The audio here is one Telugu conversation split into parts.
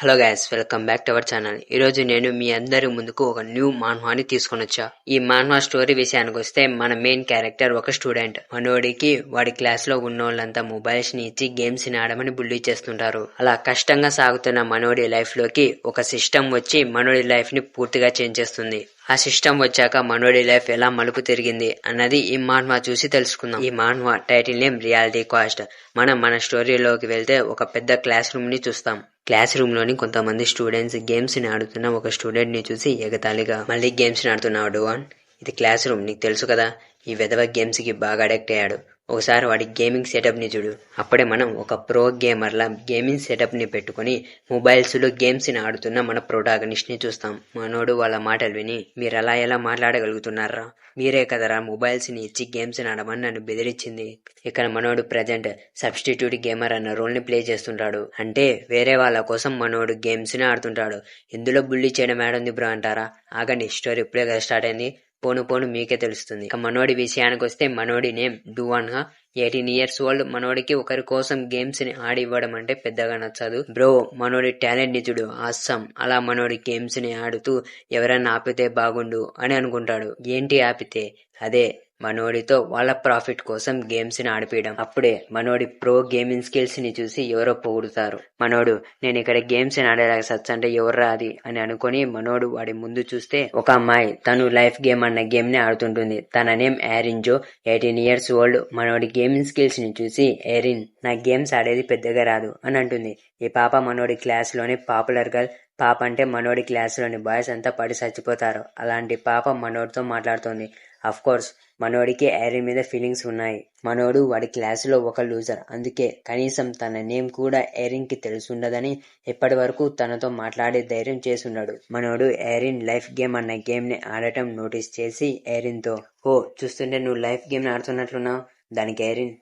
Hello guys, welcome back to our channel. ఈరోజు నేను మీ అందరి ముందుకు ఒక న్యూ మాన్వాని తీసుకొని వచ్చా. ఈ మాన్వా స్టోరీ విషయానికి వస్తే మన మెయిన్ క్యారెక్టర్ ఒక స్టూడెంట్. మనోడికి వాడి క్లాస్ లో ఉన్న వాళ్ళంతా మొబైల్స్ ని ఇచ్చి గేమ్స్ ని ఆడమని బుల్లి చేస్తుంటారు. అలా కష్టంగా సాగుతున్న మనోడి లైఫ్ లోకి ఒక సిస్టమ్ వచ్చి మనోడి లైఫ్ ని పూర్తిగా చేంజ్ చేస్తుంది. ఆ సిస్టమ్ వచ్చాక మనోడి లైఫ్ ఎలా మలుపు తిరిగింది అన్నది ఈ మాన్వా చూసి తెలుసుకుందాం. ఈ మాన్వా టైటిల్ నేమ్ రియాలిటీ కాస్ట్. మనం మన స్టోరీలోకి వెళ్తే ఒక పెద్ద క్లాస్ రూమ్ ని చూస్తాం. క్లాస్ రూమ్ లోని కొంతమంది స్టూడెంట్స్ గేమ్స్ ని ఆడుతున్న ఒక స్టూడెంట్ ని చూసి ఎగతాళిగా, మళ్ళీ గేమ్స్ ని ఆడుతున్నావు డువాన్? ఇది క్లాస్ రూమ్, నీకు తెలుసు కదా. ఈ వెధవ గేమ్స్ కి బాగా అడిక్ట్ అయ్యాడు. ఒకసారి వాడి గేమింగ్ సెటప్ ని చూడు. అప్పుడే మనం ఒక ప్రో గేమర్ లా గేమింగ్ సెటప్ ని పెట్టుకుని మొబైల్స్ లో గేమ్స్ ని ఆడుతున్న మన ప్రొటాగనిస్ట్ ని చూస్తాం. మనోడు వాళ్ళ మాటలు విని, మీరు అలా ఎలా మాట్లాడగలుగుతున్నారా? మీరే కదరా మొబైల్స్ ని ఇచ్చి గేమ్స్ ని ఆడమని నన్ను బెదిరించింది. ఇక్కడ మనోడు ప్రజెంట్ సబ్స్టిట్యూట్ గేమర్ అన్న రోల్ ని ప్లే చేస్తుంటాడు. అంటే వేరే వాళ్ళ కోసం మనోడు గేమ్స్ ని ఆడుతుంటాడు. ఇందులో బుల్లి చేయడం ఏడుంది బ్రో అంటారా? ఆగండి, స్టోరీ ఇప్పుడే కదా స్టార్ట్ అయింది. పోను పోను మీకే తెలుస్తుంది. ఇక మనోడి విషయానికి వస్తే మనోడి నేమ్ డువాన్ గా 18 years ఓల్డ్. మనోడికి ఒకరి కోసం గేమ్స్ ని ఆడి ఇవ్వడం అంటే పెద్దగా నచ్చదు. బ్రో, మనోడి టాలెంట్ నిజుడు ఆసం. అలా మనోడి గేమ్స్ ని ఆడుతూ ఎవరన్నా ఆపితే బాగుండు అని అనుకుంటాడు. ఏంటి ఆపితే? అదే మనోడితో వాళ్ళ ప్రాఫిట్ కోసం గేమ్స్ ని ఆడిపీయడం. అప్పుడే మనోడి ప్రో గేమింగ్ స్కిల్స్ ని చూసి ఎవరో పొగుడుతారు. మనోడు, నేను ఇక్కడ గేమ్స్ ని ఆడేలాగా సచ్చంటే ఎవర్రా అది అని అనుకుని మనోడు వాడి ముందు చూస్తే ఒక అమ్మాయి తను లైఫ్ గేమ్ అన్న గేమ్ ని ఆడుతుంటుంది. తన నేమ్ ఎరిన్ జో, 18 years ఓల్డ్. మనోడి గేమింగ్ స్కిల్స్ ని చూసి, ఎరిన్, నా గేమ్స్ ఆడేది పెద్దగా రాదు అని అంటుంది. ఈ పాప మనోడి క్లాస్ లోనే పాపులర్ గర్ల్. పాప అంటే మనోడి క్లాస్ లోని బాయ్స్ అంతా పడి చచ్చిపోతారు. అలాంటి పాప మనోడితో మాట్లాడుతోంది. అఫ్ కోర్స్ మనోడికి ఎరిన్ మీద ఫీలింగ్స్ ఉన్నాయి. మనోడు వాడి క్లాసులో ఒక లూజర్. అందుకే కనీసం తన నేమ్ కూడా ఎరిన్ కి తెలుసుండదని ఇప్పటి వరకు తనతో మాట్లాడే ధైర్యం చేసుండడు. మనోడు ఎరిన్ లైఫ్ గేమ్ అన్న గేమ్ ని ఆడటం నోటీస్ చేసి ఎరిన్ తో, ఓ, చూస్తుంటే నువ్వు లైఫ్ గేమ్ ని ఆడుతున్నట్లున్నావు. దానికి ఎరిన్,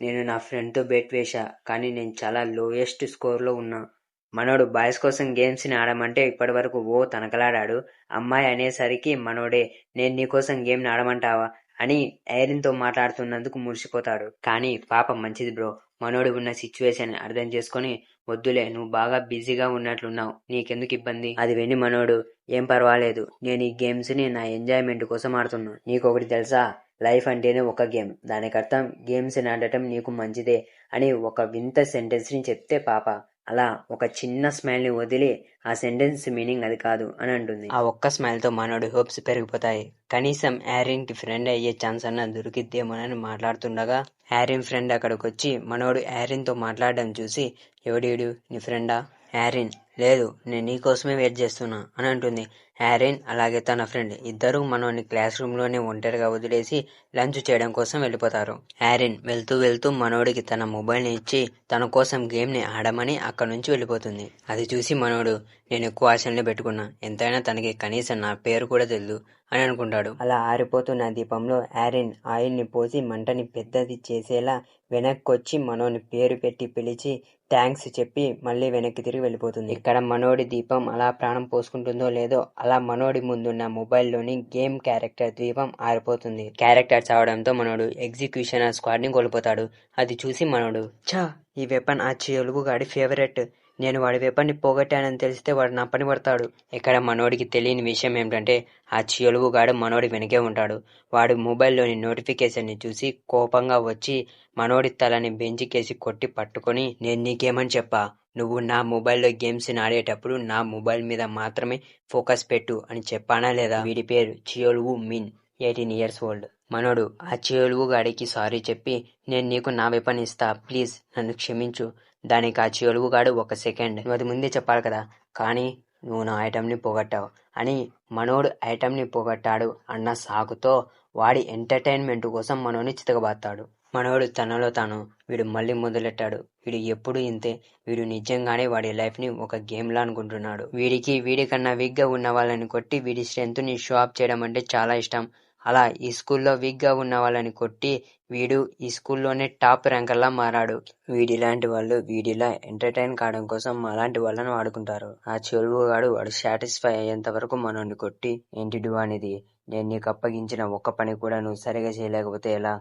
నేను నా ఫ్రెండ్ తో బెట్ వేశా, కానీ నేను చాలా లోయెస్ట్ స్కోర్ లో ఉన్నా. మనోడు బాయ్స్ కోసం గేమ్స్ ని ఆడమంటే ఇప్పటి వరకు ఓ తనకలాడాడు. అమ్మాయి అనేసరికి మనోడే, నేను నీకోసం గేమ్ ని ఆడమంటావా అని ఎరిన్ తో మాట్లాడుతున్నందుకు మురిసిపోతాడు. కానీ పాప మంచిది బ్రో. మనోడు ఉన్న సిచ్యువేషన్ అర్థం చేసుకుని, వద్దులే, నువ్వు బాగా బిజీగా ఉన్నట్లున్నావు, నీకెందుకు ఇబ్బంది? అది విని మనోడు, ఏం పర్వాలేదు, నేను ఈ గేమ్స్ ని నా ఎంజాయ్మెంట్ కోసం ఆడుతున్నా. నీకొకటి తెలుసా? లైఫ్ అంటేనే ఒక గేమ్, దానికి అర్థం గేమ్స్ ని ఆడటం నీకు మంచిదే అని ఒక వింత సెంటెన్స్ ని చెప్తే పాప అలా ఒక చిన్న స్మైల్ ని వదిలి, ఆ సెంటెన్స్ మీనింగ్ అది కాదు అని అంటుంది. ఆ ఒక్క స్మైల్ తో మనోడి హోప్స్ పెరిగిపోతాయి. కనీసం ఎరిన్ కి ఫ్రెండ్ అయ్యే ఛాన్స్ అన్న దొరికిద్దేమోనని మాట్లాడుతుండగా ఎరిన్ ఫ్రెండ్ అక్కడికి వచ్చి మనోడు ఎరిన్ తో మాట్లాడడం చూసి, ఎవడీడు, నీ ఫ్రెండా? ఎరిన్, లేదు, నేను నీకోసమే వెయిట్ చేస్తున్నా అని అంటుంది. ఎరిన్ అలాగే తన ఫ్రెండ్ ఇద్దరూ మనోని క్లాస్ రూమ్ లోనే ఒంటరిగా వదిలేసి లంచ్ చేయడం కోసం వెళ్ళిపోతారు. ఎరిన్ వెళ్తూ వెళ్తూ మనోడికి తన మొబైల్ ని ఇచ్చి తన కోసం గేమ్ ని ఆడమని అక్కడి నుంచి వెళ్ళిపోతుంది. అది చూసి మనోడు, నేను ఎక్కువ ఆశల్ని పెట్టుకున్నా, ఎంతైనా తనకి కనీసం నా పేరు కూడా తెలియదు అని అనుకుంటాడు. అలా ఆరిపోతున్న దీపంలో ఎరిన్ ఆయిల్ ని పోసి మంటని పెద్దది చేసేలా వెనక్కొచ్చి మనోని పేరు పెట్టి పిలిచి థ్యాంక్స్ చెప్పి మళ్ళీ వెనక్కి తిరిగి వెళ్ళిపోతుంది. ఇక్కడ మనోడి దీపం అలా ప్రాణం పోసుకుంటుందో లేదో అలా మనోడి ముందున్న మొబైల్లోని గేమ్ క్యారెక్టర్ దీపం ఆరిపోతుంది. క్యారెక్టర్ చావడంతో మనోడు ఎగ్జిక్యూషనర్ స్క్వాడ్ ని కోల్పోతాడు. అది చూసి మనోడు, ఛా, ఈ వెపన్ ఆ చిలుగు గాడి ఫేవరెట్. నేను వాడి వెపన్ ని పోగొట్టానని తెలిస్తే వాడు నా పని పడతాడు. ఇక్కడ మనోడికి తెలియని విషయం ఏమిటంటే ఆ చిలుగుగాడు మనోడి వెనకే ఉంటాడు. వాడు మొబైల్లోని నోటిఫికేషన్ ని చూసి కోపంగా వచ్చి మనోడి తలని బెంచికేసి కొట్టి పట్టుకొని, నేను నీకేమని చెప్పా? నువ్వు నా మొబైల్లో గేమ్స్ ని ఆడేటప్పుడు నా మొబైల్ మీద మాత్రమే ఫోకస్ పెట్టు అని చెప్పానా లేదా? వీడి పేరు చియోలువు మిన్, 18 years ఓల్డ్. మనోడు ఆ చియోలువు గాడికి సారీ చెప్పి, నేను నీకు నా వెపన్ ఇస్తా, ప్లీజ్ నన్ను క్షమించు. దానికి ఆ చియోలువు గాడు, ఒక సెకండ్, నువ్వు అది ముందే చెప్పాలి కదా, కానీ నువ్వు నా ఐటమ్ ని పోగొట్టావు అని మనోడు ఐటమ్ ని పోగొట్టాడు అన్న సాకుతో వాడి ఎంటర్టైన్మెంట్ కోసం మనోని చితకబాతాడు. మనోడు తనలో తాను, వీడు మళ్ళీ మొదలెట్టాడు, వీడు ఎప్పుడు ఇంతే, వీడు నిజంగానే వాడి లైఫ్ ని ఒక గేమ్ లా అనుకుంటున్నాడు. వీడికి వీడికన్నా వీక్ గా ఉన్న వాళ్ళని కొట్టి వీడి స్ట్రెంత్ ని షో ఆఫ్ చేయడం అంటే చాలా ఇష్టం. అలా ఈ స్కూల్లో వీక్ గా ఉన్న వాళ్ళని కొట్టి వీడు ఈ స్కూల్లోనే టాప్ ర్యాంకర్ లా మారాడు. వీడిలాంటి వాళ్ళు వీడిలా ఎంటర్టైన్ కావడం కోసం అలాంటి వాళ్ళని వాడుకుంటారు. ఆ చెరువుగాడు వాడు సాటిస్ఫై అయ్యేంత వరకు మనోడిని కొట్టి, ఏంటి డువానిది, నేను నీకు అప్పగించిన ఒక్క పని కూడా నువ్వు సరిగా చేయలేకపోతే ఎలా?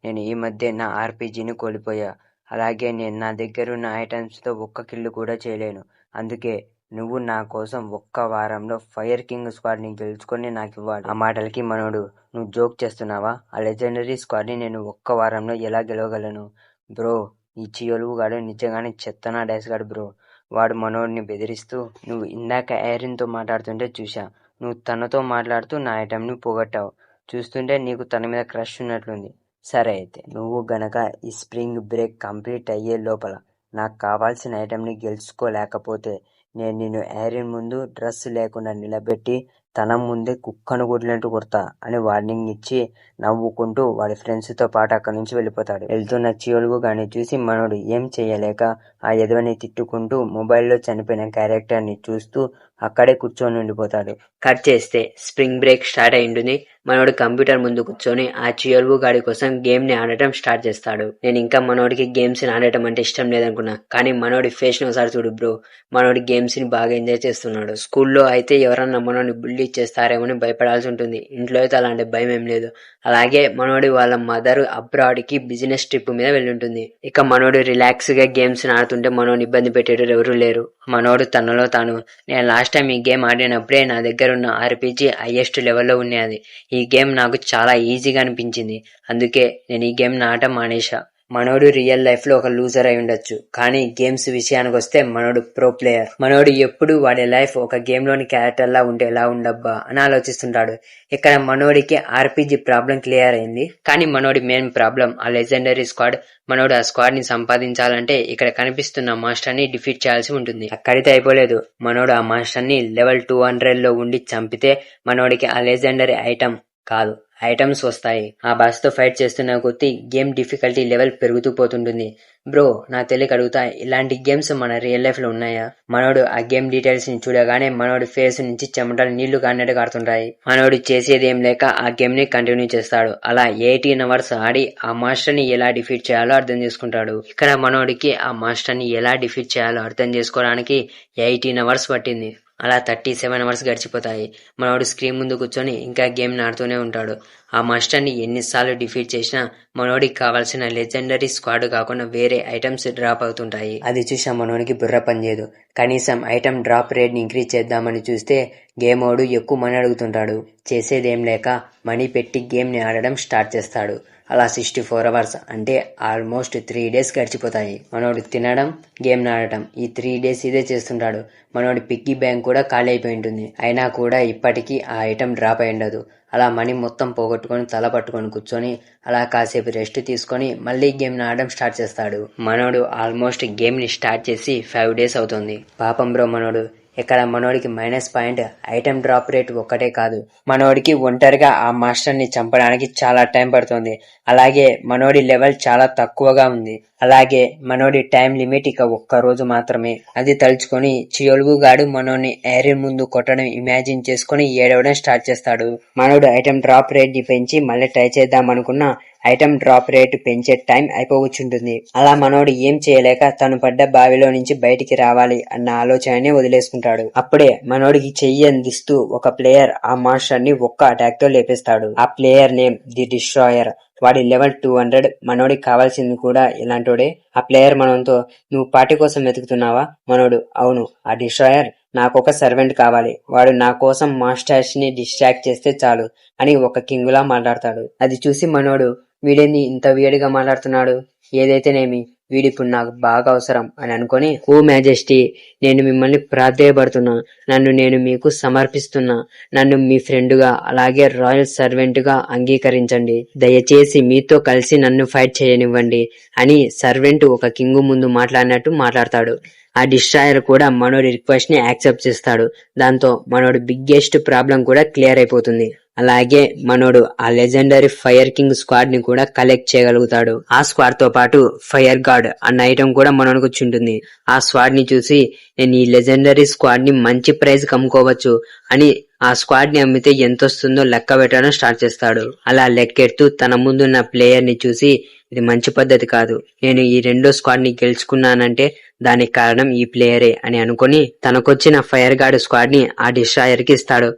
నేను ఈ మధ్య నా ఆర్పీజీని కోల్పోయా, అలాగే నేను నా దగ్గరున్న ఐటమ్స్ తో ఒక్క కిల్లు కూడా చేయలేను. అందుకే నువ్వు నా కోసం ఒక్క వారంలో ఫైర్ కింగ్ స్క్వాడ్ని గెలుచుకొని నాకు ఇవ్వాలి. ఆ మాటలకి మనోడు, నువ్వు జోక్ చేస్తున్నావా? ఆ లెజెండరీ స్క్వాడ్ని నేను ఒక్క వారంలో ఎలా గెలవగలను? బ్రో, ఈ చియోలుగాడు నిజంగానే చెత్తనా డాష్ గాడు బ్రో. వాడు మనోడిని బెదిరిస్తూ, నువ్వు ఇందాక ఐరన్తో మాట్లాడుతుంటే చూసా. నువ్వు తనతో మాట్లాడుతూ నా ఐటెంని పోగొట్టావు. చూస్తుంటే నీకు తన మీద క్రష్ ఉన్నట్లుంది. సరే అయితే నువ్వు గనక ఈ స్ప్రింగ్ బ్రేక్ కంప్లీట్ అయ్యే లోపల నాకు కావాల్సిన ఐటెంని గెలుచుకోలేకపోతే నేను నిన్ను ఐరన్ ముందు డ్రెస్ లేకుండా నిలబెట్టి తన ముందే కుక్కను కొట్టినట్టు కొడతా అని వార్నింగ్ ఇచ్చి నవ్వుకుంటూ వాడి ఫ్రెండ్స్తో పాటు అక్కడి నుంచి వెళ్ళిపోతాడు. వెళ్తున్న చియోలుగు గాని చూసి మనోడు ఏం చేయలేక ఆ ఎదవని తిట్టుకుంటూ మొబైల్లో చనిపోయిన క్యారెక్టర్ని చూస్తూ అక్కడే కూర్చొని ఉండిపోతాడు. కట్ చేస్తే స్ప్రింగ్ బ్రేక్ స్టార్ట్ అయి ఉంటుంది. మనోడు కంప్యూటర్ ముందు కూర్చొని ఆ చియోలుగు గాడి కోసం గేమ్ ని ఆడటం స్టార్ట్ చేస్తాడు. నేను ఇంకా మనోడికి గేమ్స్ ని ఆడటం అంటే ఇష్టం లేదనుకున్నా, కానీ మనోడి ఫేస్ ని ఒకసారి చూడు బ్రో. మనోడి గేమ్స్ ని బాగా ఎంజాయ్ చేస్తున్నాడు. స్కూల్లో అయితే ఎవరన్నా మనోడిని బుల్లీ చేస్తారేమో భయపడాల్సి ఉంటుంది. ఇంట్లో అయితే అలాంటి భయం ఏం లేదు. అలాగే మనోడి వాళ్ళ మదర్ అబ్రాడ్ కి బిజినెస్ ట్రిప్ మీద వెళ్ళుంటుంది. ఇక మనోడు రిలాక్స్ గా గేమ్స్ ఆడుతుంటే మనోడు ఇబ్బంది పెట్టేటోరు ఎవరు లేరు. మనోడు తనలో తాను, నేను లాస్ట్ టైం ఈ గేమ్ ఆడినప్పుడే నా దగ్గర ఉన్న ఆర్పీజీ హైయెస్ట్ లెవెల్లో ఉన్నది. ఈ గేమ్ నాకు చాలా ఈజీగా అనిపించింది, అందుకే నేను ఈ గేమ్ ఆడటం మానేశా. మనోడు రియల్ లైఫ్ లో ఒక లూజర్ అయి ఉండొచ్చు, కానీ గేమ్స్ విషయానికి వస్తే మనోడు ప్రో ప్లేయర్. మనోడు ఎప్పుడు వాడి లైఫ్ ఒక గేమ్ లోని క్యారెక్టర్ లా ఉంటే ఎలా ఉండబ్బా అని ఆలోచిస్తుంటాడు. ఇక్కడ మనోడికి ఆర్పీజీ ప్రాబ్లం క్లియర్ అయింది, కానీ మనోడి మెయిన్ ప్రాబ్లం ఆ లెజెండరీ స్క్వాడ్. మనోడు ఆ స్క్వాడ్ ని సంపాదించాలంటే ఇక్కడ కనిపిస్తున్న మాస్టర్ ని డిఫీట్ చేయాల్సి ఉంటుంది. అక్కడితే అయిపోలేదు, మనోడు ఆ మాస్టర్ ని లెవెల్ 200 లో ఉండి చంపితే మనోడికి ఆ లెజెండరీ ఐటమ్ కాదు, ఐటమ్స్ వస్తాయి. ఆ బాస్ తో ఫైట్ చేస్తున్న కొద్దీ గేమ్ డిఫికల్టీ లెవెల్ పెరుగుతూ పోతుంటుంది. బ్రో, నా తెలియక అడుగుతా, ఇలాంటి గేమ్స్ మన రియల్ లైఫ్ లో ఉన్నాయా? మనోడు ఆ గేమ్ డీటెయిల్స్ ని చూడగానే మనోడి ఫేస్ నుంచి చెమటలు నీళ్లు కారినట్టు కారుతుంటాయి. మనోడు చేసేది ఏం లేక ఆ గేమ్ ని కంటిన్యూ చేస్తాడు. అలా 18 అవర్స్ ఆడి ఆ మాస్టర్ ని ఎలా డిఫీట్ చేయాలో అర్థం చేసుకుంటాడు. ఇక్కడ మనోడికి ఆ మాస్టర్ ని ఎలా డిఫీట్ చేయాలో అర్థం చేసుకోవడానికి 18 అవర్స్ పట్టింది. అలా 37 అవర్స్ గడిచిపోతాయి. మనోడు స్క్రీన్ ముందు కూర్చొని ఇంకా గేమ్ ఆడుతూనే ఉంటాడు. ఆ మాస్టర్ ని ఎన్నిసార్లు డిఫీట్ చేసినా మనోడికి కావాల్సిన లెజెండరీ స్క్వాడ్ కాకుండా వేరే ఐటమ్స్ డ్రాప్ అవుతుంటాయి. అది చూసా మనోడికి బుర్ర పనిచేయదు. కనీసం ఐటమ్ డ్రాప్ రేట్ ని ఇంక్రీజ్ చేద్దామని చూస్తే గేమ్ ఓడు ఎక్కువ మనీ అడుగుతుంటాడు. చేసేదేం లేక మనీ పెట్టి గేమ్ ని ఆడడం స్టార్ట్ చేస్తాడు. అలా 64 అవర్స్ అంటే ఆల్మోస్ట్ 3 డేస్ గడిచిపోతాయి. మనోడు తినడం, గేమ్ ఆడటం, ఈ 3 డేస్ ఇదే చేస్తుంటాడు. మనోడి పిగ్గీ బ్యాంక్ కూడా ఖాళీ అయిపోయి ఉంటుంది. అయినా కూడా ఇప్పటికీ ఆ ఐటమ్ డ్రాప్ అయి ఉండదు. అలా మనీ మొత్తం పోగొట్టుకొని తల పట్టుకొని కూర్చొని అలా కాసేపు రెస్ట్ తీసుకొని మళ్ళీ గేమ్ ఆడడం స్టార్ట్ చేస్తాడు. మనోడు ఆల్మోస్ట్ గేమ్ ని స్టార్ట్ చేసి 5 డేస్ అవుతుంది. పాపం బ్రో మనోడు. ఇక్కడ మనోడికి minus point item drop rate ఒక్కటే కాదు, మనోడికి ఒంటరిగా ఆ మాస్టర్ ని చంపడానికి చాలా టైం పడుతుంది. అలాగే మనోడి లెవెల్ చాలా తక్కువగా ఉంది. అలాగే మనోడి టైం లిమిట్ ఇక 1 రోజు మాత్రమే. అది తలుచుకొని చియోలుగు గాడు మనోడిని ఐరన్ ముందు కొట్టడం ఇమాజిన్ చేసుకుని ఏడవడం స్టార్ట్ చేస్తాడు. మనోడు ఐటమ్ డ్రాప్ రేట్ ని పెంచి మళ్ళీ ట్రై చేద్దాం అనుకున్నా ఐటమ్ డ్రాప్ రేటు పెంచే టైం అయిపోవచ్చుంటుంది. అలా మనోడు ఏం చేయలేక తను పడ్డ బావిలో నుంచి బయటికి రావాలి అన్న ఆలోచనని వదిలేసుకుంటాడు. అప్పుడే మనోడికి చెయ్యి అందిస్తూ ఒక ప్లేయర్ ఆ మాస్టర్ ని ఒక్క అటాక్ తో లేపేస్తాడు. ఆ ప్లేయర్ నేమ్ ది డిస్ట్రాయర్. వాడి లెవెల్ 200. మనోడికి కావాల్సింది కూడా ఇలాంటోడే. ఆ ప్లేయర్ మనోతో, నువ్వు పార్టీ కోసం వెతుకుతున్నావా? మనోడు, అవును. ఆ డిస్ట్రాయర్ నాకొక సర్వెంట్ కావాలి, వాడు నా కోసం మాస్టర్స్ ని డిస్ట్రాక్ట్ చేస్తే చాలు అని ఒక కింగులా మాట్లాడతాడు. అది చూసి మనోడు, వీడేంది ఇంత వేడిగా మాట్లాడుతున్నాడు, ఏదైతేనేమి వీడిప్పుడు నాకు బాగా అవసరం అని అనుకొని, ఓ మ్యాజెస్టీ, నేను మిమ్మల్ని ప్రాధేయపడుతున్నా, నన్ను నేను మీకు సమర్పిస్తున్నా, నన్ను మీ ఫ్రెండ్ గా అలాగే రాయల్ సర్వెంట్ గా అంగీకరించండి, దయచేసి మీతో కలిసి నన్ను ఫైట్ చేయనివ్వండి అని సర్వెంట్ ఒక కింగు ముందు మాట్లాడినట్టు మాట్లాడతాడు. ఆ డిస్ట్రాయర్ కూడా మనోడి రిక్వెస్ట్ ని యాక్సెప్ట్ చేస్తాడు. దాంతో మనోడి బిగ్గెస్ట్ ప్రాబ్లం కూడా క్లియర్ అయిపోతుంది. అలాగే మనోడు ఆ లెజెండరీ ఫైర్ కింగ్ స్క్వాడ్ ని కూడా కలెక్ట్ చేయగలుగుతాడు. ఆ స్క్వాడ్ తో పాటు ఫైర్ గార్డ్ అన్న ఐటమ్ కూడా మనోడికి వచ్చి ఉంటుంది. ఆ స్క్వాడ్ ని చూసి, నేను ఈ లెజెండరీ స్క్వాడ్ ని మంచి ప్రైజ్ కమ్ముకోవచ్చు అని ఆ స్క్వాడ్ ని అమ్మితే ఎంత వస్తుందో లెక్క పెట్టడం స్టార్ట్ చేస్తాడు. అలా లెక్కెడుతూ తన ముందున్న ప్లేయర్ ని చూసి, ఇది మంచి పద్ధతి కాదు, నేను ఈ రెండో స్క్వాడ్ ని గెలుచుకున్నానంటే దానికి కారణం ఈ ప్లేయరే అని అనుకుని తనకొచ్చిన ఫైర్ గార్డ్ స్క్వాడ్ ని ఆ డిస్ట్రాయర్ కి ఇస్తాడు.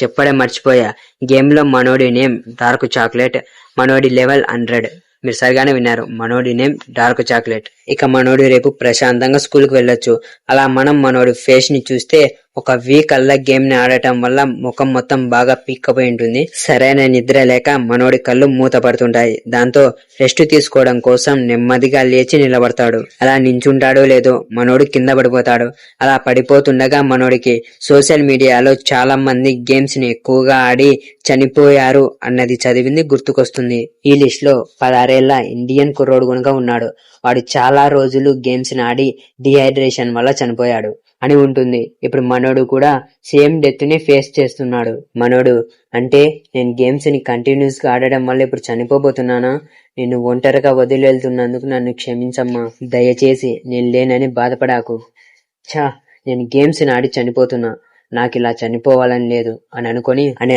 చెప్పడం మర్చిపోయా, గేమ్ లో మనోడి నేమ్ డార్క్ చాక్లెట్. మనోడి లెవెల్ 100. మీరు సరిగానే విన్నారు, మనోడి నేమ్ డార్క్ చాక్లెట్. ఇక మనోడు రేపు ప్రశాంతంగా స్కూల్ కి వెళ్ళొచ్చు. అలా మనం మనోడి ఫేస్ ని చూస్తే ఒక వీక్ అల్లా గేమ్ ని ఆడటం వల్ల ముఖం మొత్తం బాగా పీక్కపోయి ఉంటుంది. సరైన నిద్ర లేక మనోడి కళ్ళు మూత పడుతుంటాయి. దాంతో రెస్ట్ తీసుకోవడం కోసం నెమ్మదిగా లేచి నిలబడతాడు. అలా నించుంటాడో లేదో మనోడు కింద పడిపోతాడు. అలా పడిపోతుండగా మనోడికి సోషల్ మీడియాలో చాలా మంది గేమ్స్ ని ఎక్కువగా ఆడి చనిపోయారు అన్నది చదివింది గుర్తుకొస్తుంది. ఈ లిస్ట్ లో 16 ఏళ్ల ఇండియన్ కుర్రోడు గనుక ఉన్నాడు. వాడు చాలా రోజులు గేమ్స్ ని ఆడి డిహైడ్రేషన్ వల్ల చనిపోయాడు అని ఉంటుంది. ఇప్పుడు మనోడు కూడా సేమ్ డెత్ ని ఫేస్ చేస్తున్నాడు. మనోడు అంటే నేను గేమ్స్ ని కంటిన్యూస్ గా ఆడడం వల్ల ఇప్పుడు చనిపోబోతున్నానా? నిన్ను ఒంటరిగా వదిలి వెళ్తున్నందుకు నన్ను క్షమించమ్మా. దయచేసి నేను లేనని బాధపడాకు. నేను గేమ్స్ ని ఆడి చనిపోతున్నా, నాకు ఇలా చనిపోవాలని లేదు అని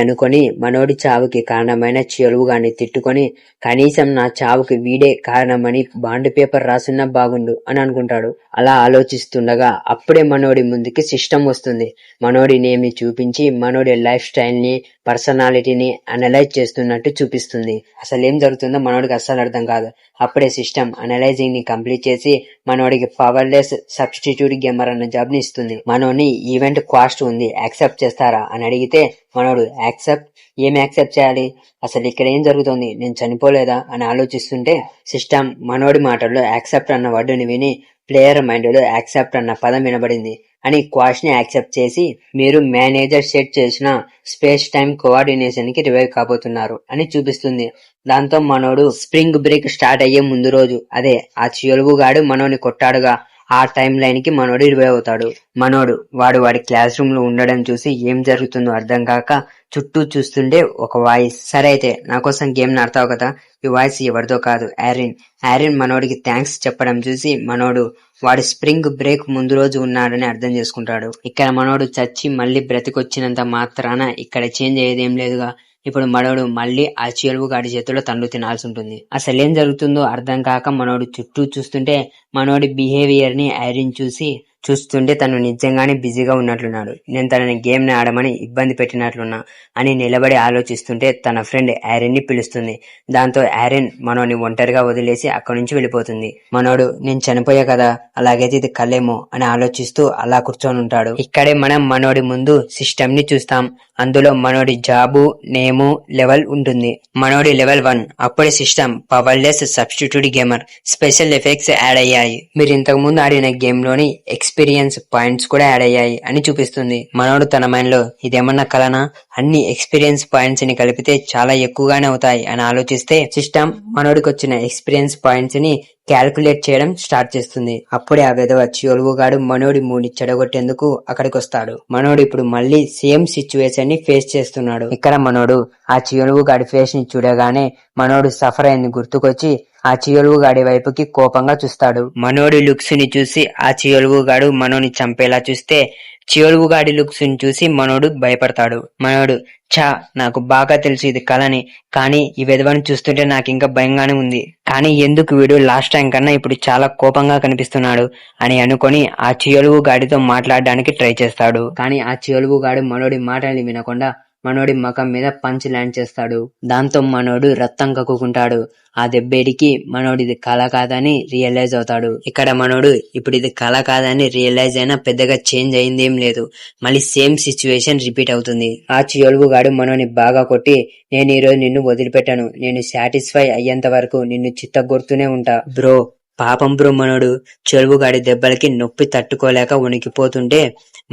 అనుకొని మనోడి చావుకి కారణమైన చెరువుగాన్ని తిట్టుకొని కనీసం నా చావుకి వీడే కారణమని బాండ్ పేపర్ రాసున్నా బాగుండు అని అనుకుంటాడు. అలా ఆలోచిస్తుండగా అప్పుడే మనోడి ముందుకి సిస్టమ్ వస్తుంది. మనోడి నేమ్ ని చూపించి మనోడి లైఫ్ స్టైల్ ని, పర్సనాలిటీని అనలైజ్ చేస్తున్నట్టు చూపిస్తుంది. అసలు ఏం జరుగుతుందో మనోడికి అస్సలు అర్థం కాదు. అప్పుడే సిస్టమ్ అనలైజింగ్ ని కంప్లీట్ చేసి మనోడికి పవర్లెస్ సబ్స్టిట్యూట్ గేమర్ అన్న జాబ్ ని ఇస్తుంది. మనోని ఈవెంట్ కాస్ట్ ఉంది, యాక్సెప్ట్ చేస్తారా అని అడిగితే మనోడు ఏం యాక్సెప్ట్ చేయాలి, అసలు ఇక్కడ ఏం జరుగుతుంది, నేను చనిపోలేదా అని ఆలోచిస్తుంటే సిస్టమ్ మనోడి మాటల్లో యాక్సెప్ట్ అన్న వర్డుని విని ప్లేయర్ మైండ్ లో యాక్సెప్ట్ అన్న పదం వినబడింది అని క్వాష్ ని యాక్సెప్ట్ చేసి మీరు మేనేజర్ సెట్ చేసిన స్పేస్ టైం కోఆర్డినేషన్ కి రివైవ్ కాబోతున్నారు అని చూపిస్తుంది. దాంతో మనోడు స్ప్రింగ్ బ్రేక్ స్టార్ట్ అయ్యే ముందు రోజు అదే ఆ చిలువుగాడు మనోని కొట్టాడుగా, ఆ టైం లైన్ కి మనోడు రివైవ్ అవుతాడు. మనోడు వాడి క్లాస్ రూమ్ లో ఉండడం చూసి ఏం జరుగుతుందో అర్థం కాక చుట్టూ చూస్తుండే ఒక వాయిస్, సరే అయితే నా కోసం గేమ్ ఆడతావు కదా, ఈ వాయిస్ ఎవరిదో కాదు, ఆరిన్ మనోడికి థ్యాంక్స్ చెప్పడం చూసి మనోడు వాడి స్ప్రింగ్ బ్రేక్ ముందు రోజు ఉన్నాడని అర్థం చేసుకుంటాడు. ఇక్కడ మనోడు చచ్చి మళ్ళీ బ్రతికొచ్చినంత మాత్రాన ఇక్కడ చేంజ్ అయ్యేదేం లేదుగా. ఇప్పుడు మనోడు మళ్ళీ ఆ చెరువు గాడి చేతిలో తండ్రి తినాల్సి ఉంటుంది. అసలేం జరుగుతుందో అర్థం కాక మనోడు చుట్టూ చూస్తుంటే మనోడి బిహేవియర్ ని ఐరిన్ చూస్తుంటే తను నిజంగానే బిజీగా ఉన్నట్లున్నాడు. నేను తనని గేమ్ ని ఆడమని ఇబ్బంది పెట్టినట్లున్నా అని నిలబడి ఆలోచిస్తుంటే తన ఫ్రెండ్ ఐరిన్ ని పిలుస్తుంది. దాంతో ఐరిన్ మనోని ఒంటరిగా వదిలేసి అక్కడి నుంచి వెళ్ళిపోతుంది. మనోడు నేను చనిపోయా కదా, అలాగైతే ఇది కలేమో అని ఆలోచిస్తూ అలా కూర్చొని ఉంటాడు. ఇక్కడే మనం మనోడి ముందు సిస్టమ్ ని చూస్తాం. అందులో మనోడి జాబు, నేము, లెవెల్ ఉంటుంది. మనోడి లెవెల్ 1. అప్పుడే system powerless substitute gamer special effects add అయ్యాయి, మీరు ఇంతకు ముందు ఆడిన గేమ్ లోని ఎక్స్పీరియన్స్ పాయింట్స్ కూడా యాడ్ అయ్యాయి అని చూపిస్తుంది. మనోడు తన మైండ్ లో ఇదేమన్నా కలనా, అన్ని ఎక్స్పీరియన్స్ పాయింట్స్ ని కలిపితే చాలా ఎక్కువగానే అవుతాయి అని ఆలోచిస్తే సిస్టమ్ మనోడికి వచ్చిన ఎక్స్పీరియన్స్ పాయింట్స్ ని క్యాల్కులేట్ చేయడం స్టార్ట్ చేస్తుంది. అప్పుడే ఆ విధవ చిలువుగాడు మనోడి మూడిని చెడగొట్టేందుకు అక్కడికి వస్తాడు. మనోడు ఇప్పుడు మళ్ళీ సేమ్ సిచ్యువేషన్ ని ఫేస్ చేస్తున్నాడు. ఇక్కడ మనోడు ఆ చిలువుగాడి ఫేస్ ని చూడగానే మనోడు సఫర్ అయింది గుర్తుకొచ్చి ఆ చిలువుగాడి వైపుకి కోపంగా చూస్తాడు. మనోడి లుక్స్ ని చూసి ఆ చిలువుగాడు మనోని చంపేలా చూస్తే చిలువుగాడి లుక్స్ ని చూసి మనోడు భయపడతాడు. మనోడు నాకు బాగా తెలుసు ఇది కలని, కానీ ఈ విధవని చూస్తుంటే నాకు ఇంకా భయంగానే ఉంది, కానీ ఎందుకు వీడు లాస్ట్ టైం కన్నా ఇప్పుడు చాలా కోపంగా కనిపిస్తున్నాడు అని అనుకొని ఆ చిలువు గాడితో మాట్లాడడానికి ట్రై చేస్తాడు. కానీ ఆ చిలువు గాడు మనోడి మాటల్ని వినకుండా మనోడి ముఖం మీద పంచ్ ల్యాండ్ చేస్తాడు. దాంతో మనోడు రక్తం కక్కుకుంటాడు. ఆ దెబ్బేడికి మనోడు ఇది కళ కాదని రియలైజ్ అవుతాడు. ఇక్కడ మనోడు ఇప్పుడు ఇది కళ కాదని రియలైజ్ అయినా పెద్దగా చేంజ్ అయిందేం లేదు, మళ్ళీ సేమ్ సిచ్యువేషన్ రిపీట్ అవుతుంది. ఆ చిలువుగాడు మనోని బాగా కొట్టి నేను ఈరోజు నిన్ను వదిలిపెట్టాను, నేను సాటిస్ఫై అయ్యేంత వరకు నిన్ను చిత్తగొడుతూనే ఉంటా. బ్రో పాపం బ్రో, మనోడు చెరువుగాడి దెబ్బలకి నొప్పి తట్టుకోలేక వణికిపోతుంటే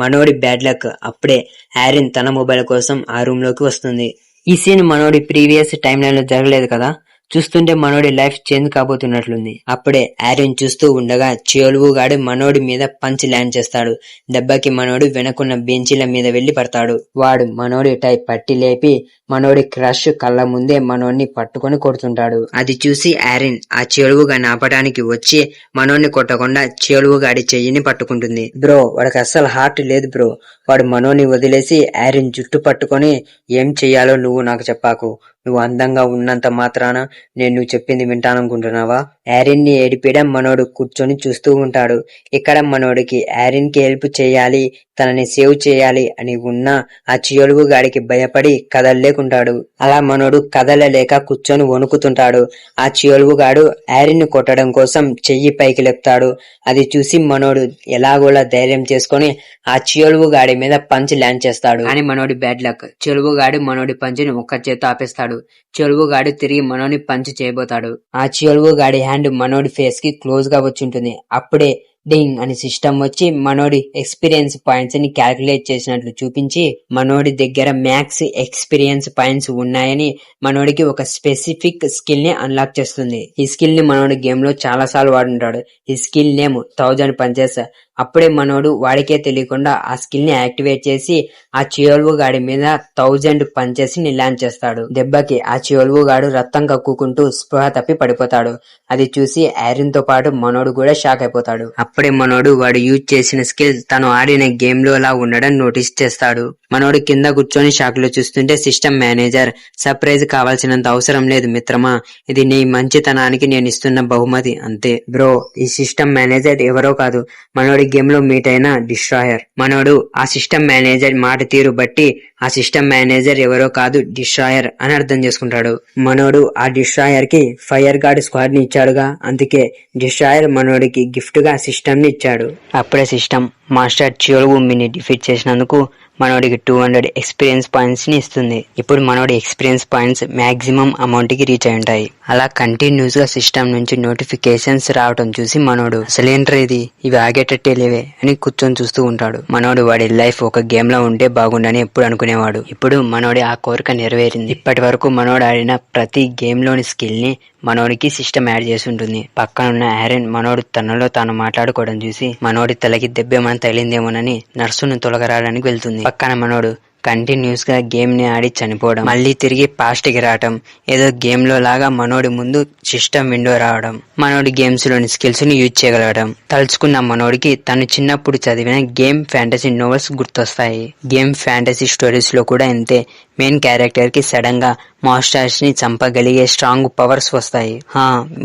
మనోడి బ్యాడ్ లక్. అప్పుడే ఆరిన్ తన మొబైల్ కోసం ఆ రూమ్ లోకి వస్తుంది. ఈ సీన్ మనోడి ప్రీవియస్ టైం లైన్ లో జరగలేదు కదా, చూస్తుంటే మనోడి లైఫ్ చేంజ్ కాబోతున్నట్లుంది. అప్పుడే ఆరిన్ చూస్తూ ఉండగా చెలువుగాడు మనోడి మీద పంచ్ ల్యాండ్ చేస్తాడు. దెబ్బకి మనోడు వెనకున్న బెంచీల మీద వెళ్లి పడతాడు. వాడు మనోడి టై పట్టి లేపి మనోడి క్రష్ కళ్ళ ముందే మనోడిని పట్టుకొని కొడుతుంటాడు. అది చూసి ఆరిన్ ఆ చెలువుగాడిని ఆపడానికి వచ్చి మనోడిని కొట్టకుండా చెలువుగాడి చెయ్యిని పట్టుకుంటుంది. బ్రో వాడికి అస్సలు హార్ట్ లేదు బ్రో, వాడు మనోని వదిలేసి ఆరిన్ జుట్టు పట్టుకొని ఏం చెయ్యాలో నువ్వు నాకు చెప్పాకు, నువ్వు అందంగా ఉన్నంత మాత్రాన నేను నువ్వు చెప్పింది వింటాననుకుంటున్నావా? యారిన్ ని ఏడిపేయడం మనోడు కూర్చొని చూస్తూ ఉంటాడు. ఇక్కడ మనోడికి యారిన్ కి హెల్ప్ చేయాలి, తనని సేవ్ చేయాలి అని ఉన్నా ఆ చియోలుగు గాడికి భయపడి కదలలేకుంటాడు. అలా మనోడు కదలలేక కూర్చొని వణుకుతుంటాడు. ఆ చియోలుగు గాడు యారిన్ ని కొట్టడం కోసం చెయ్యి పైకి లేపుతాడు. అది చూసి మనోడు ఎలాగోలా ధైర్యం చేసుకొని ఆ చియోలుగు గాడి మీద పంచ్ ల్యాండ్ చేస్తాడు. కానీ మనోడి బ్యాడ్ లక్, చియోలుగు గాడు మనోడి పంచిని ఒక్క చేత్తో ఆపేస్తాడు. చియోలుగు గాడు తిరిగి మనోని పంచ్ చేయబోతాడు. ఆ చియోలుగు గాడి హ్యాండ్ మనోడి ఫేస్ కి క్లోజ్ గా వచ్చి ఉంటుంది. అప్పుడే డింగ్ అని సిస్టమ్ వచ్చి మనోడి ఎక్స్పీరియన్స్ పాయింట్స్ ని క్యాల్కులేట్ చేసినట్లు చూపించి మనోడి దగ్గర మ్యాక్స్ ఎక్స్పీరియన్స్ పాయింట్స్ ఉన్నాయని మనోడికి ఒక స్పెసిఫిక్ స్కిల్ ని అన్లాక్ చేస్తుంది. ఈ స్కిల్ ని మనోడి గేమ్ లో చాలా సార్లు వాడుంటాడు. ఈ స్కిల్ నేమ్ 1000 పంచెస్. అప్పుడే మనోడు వాడికే తెలియకుండా ఆ స్కిల్ ని యాక్టివేట్ చేసి ఆ చియోల్వు గాడి మీద 1000 పంచెస్ ని ల్యాండ్ చేస్తాడు. దెబ్బకి ఆ చియోల్వు గాడు రక్తం కక్కుకుంటూ స్పృహ తప్పి పడిపోతాడు. అది చూసి యారిన్ తో పాటు మనోడు కూడా షాక్ అయిపోతాడు. అప్పుడే మనోడు వాడు యూజ్ చేసిన స్కిల్ తను ఆడిన గేమ్ లో లా ఉండడం నోటీస్ చేస్తాడు. మనోడు కింద కూర్చొని షాక్ లో చూస్తుంటే సిస్టమ్ మేనేజర్, సర్ప్రైజ్ కావాల్సినంత అవసరం లేదు మిత్రమా, ఇది నీ మంచితనానికి నేను ఇస్తున్న బహుమతి అంతే. బ్రో, ఈ సిస్టమ్ మేనేజర్ ఎవరో కాదు, మనోడి గేమ్ లో మీట్ అయిన డిస్ట్రాయర్. మనోడు ఆ సిస్టమ్ మేనేజర్ మాట తీరు బట్టి ఆ సిస్టమ్ మేనేజర్ ఎవరో కాదు డిస్ట్రాయర్ అని అర్థం చేసుకుంటాడు. మనోడు ఆ డిస్ట్రాయర్ కి ఫైర్ గార్డ్ స్క్వాడ్ ని ఇచ్చాడుగా, అందుకే డిస్ట్రాయర్ మనోడికి గిఫ్ట్ గా సిస్టమ్ ని ఇచ్చాడు. అప్పుడే సిస్టమ్ మాస్టర్ చియోల్వుమిని డిఫీట్ చేసినందుకు మనోడికి 200 ఎక్స్పీరియన్స్ పాయింట్స్ ని ఇస్తుంది. ఇప్పుడు మనోడి ఎక్స్పీరియన్స్ పాయింట్స్ మాక్సిమం అమౌంట్ కి రీచ్ అయి ఉంటాయి. అలా కంటిన్యూస్ గా సిస్టమ్ నుంచి నోటిఫికేషన్స్ రావడం చూసి మనోడు అసలేంట్రా ఇది, ఇవి ఆగేటట్టే లేవే అని కూర్చొని చూస్తూ ఉంటాడు. మనోడు వాడి లైఫ్ ఒక గేమ్ లో ఉంటే బాగుండని ఎప్పుడు అనుకునేవాడు. ఇప్పుడు మనోడి ఆ కోరిక నెరవేరింది. ఇప్పటి వరకు మనోడు ఆడిన ప్రతి గేమ్ లోని స్కిల్ ని మనోడికి సిస్టమ్ యాడ్ చేసి ఉంటుంది. పక్కనున్న యారిన్ మనోడు తనలో తాను మాట్లాడుకోవడం చూసి మనోడి తలకి దెబ్బేమని తగిలిందేమోనని నర్సును తొలగరాడానికి వెళ్తుంది. పక్కన మనోడు కంటిన్యూస్ గా గేమ్ ని ఆడి చనిపోవడం, మళ్ళీ తిరిగి పాస్ట్ కి రావడం, ఏదో గేమ్ లో లాగా మనోడి ముందు సిస్టమ్ విండో రావడం, మనోడి గేమ్స్ లోని స్కిల్స్ ని యూజ్ చేయగలగడం తలుచుకున్న మనోడికి తను చిన్నప్పుడు చదివిన గేమ్ ఫ్యాంటసీ నోవెల్స్ గుర్తొస్తాయి. గేమ్ ఫ్యాంటసీ స్టోరీస్ లో కూడా ఇంతే, మెయిన్ క్యారెక్టర్ కి సడన్ గా మాస్టర్స్ ని చంపగలిగే స్ట్రాంగ్ పవర్స్ వస్తాయి.